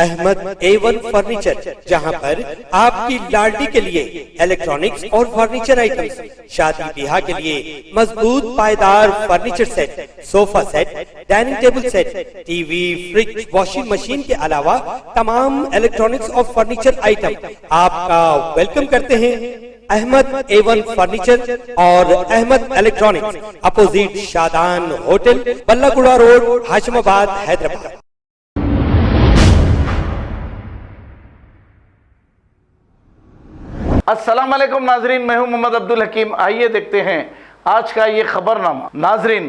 Ahmad A1 furniture, जहां पर आपकी लाडली के लिए इलेक्ट्रॉनिक्स और फर्नीचर आइटम्स, शादी ब्याह के लिए मजबूत पायदार furniture set, sofa set, dining table set, TV, fridge, washing machine के अलावा तमाम इलेक्ट्रॉनिक्स और फर्नीचर आइटम आपका वेलकम करते हैं। अहमद A1 फर्नीचर और Ahmed electronics, opposite Shadan hotel, Ballaguda road, Hashimabad, Hyderabad. अस्सलाम वालेकुम नाजरीन, मैं हूं मोहम्मद अब्दुल हकीम। आइए देखते हैं आज का ये खबरनामा। नाजरीन,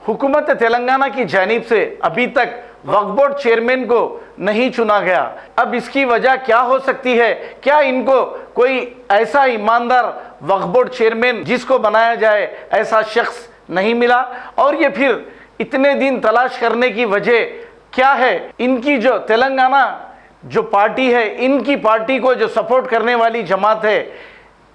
हुकूमत तेलंगाना की जानिब से अभी तक वक्फ बोर्ड चेयरमैन को नहीं चुना गया। अब इसकी वजह क्या हो सकती है? क्या इनको कोई ऐसा ईमानदार वक्फ बोर्ड चेयरमैन जिसको बनाया जाए ऐसा शख्स नहीं मिला? और ये फिर इतने दिन तलाश करने की वजह क्या है? इनकी जो तेलंगाना जो पार्टी है, इनकी पार्टी को जो सपोर्ट करने वाली जमात है,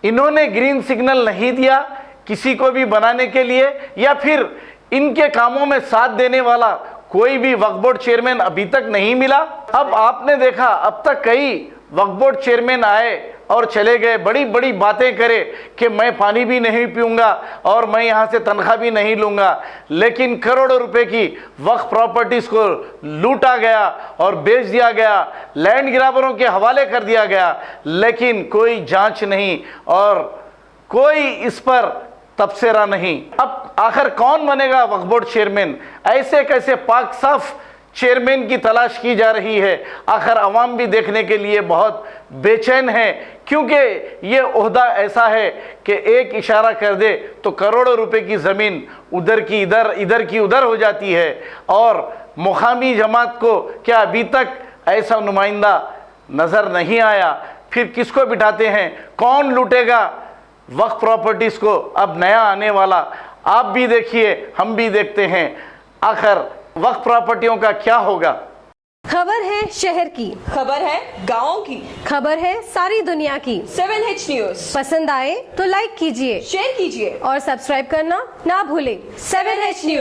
इन्होंने ग्रीन सिग्नल नहीं दिया किसी को भी बनाने के लिए, या फिर इनके कामों में साथ देने वाला कोई भी वक्फ बोर्ड चेयरमैन अभी तक नहीं मिला। अब आपने देखा, अब तक कई वक्फ बोर्ड चेयरमैन आए और चले गए, बड़ी बड़ी बातें करे कि मैं पानी भी नहीं पीऊंगा और मैं यहाँ से तनख्वाह भी नहीं लूँगा, लेकिन करोड़ों रुपए की वक्फ प्रॉपर्टीज़ को लूटा गया और बेच दिया गया, लैंड ग्रैबरों के हवाले कर दिया गया, लेकिन कोई जांच नहीं और कोई इस पर तबसरा नहीं। अब आखिर कौन बनेगा वक्फ बोर्ड चेयरमैन? ऐसे कैसे पाक साफ चेयरमैन की तलाश की जा रही है। आखिर अवाम भी देखने के लिए बहुत बेचैन है, क्योंकि ये ओहदा ऐसा है कि एक इशारा कर दे तो करोड़ों रुपए की ज़मीन उधर की इधर, इधर की उधर हो जाती है। और मुकामी जमात को क्या अभी तक ऐसा नुमाइंदा नज़र नहीं आया? फिर किसको बिठाते हैं? कौन लूटेगा वक्फ प्रॉपर्टीज़ को? अब नया आने वाला, आप भी देखिए, हम भी देखते हैं, आखिर वक्फ प्रॉपर्टियों का क्या होगा। खबर है शहर की, खबर है गाँव की, खबर है सारी दुनिया की। 7H न्यूज पसंद आए तो लाइक कीजिए, शेयर कीजिए और सब्सक्राइब करना ना भूलें। 7H news.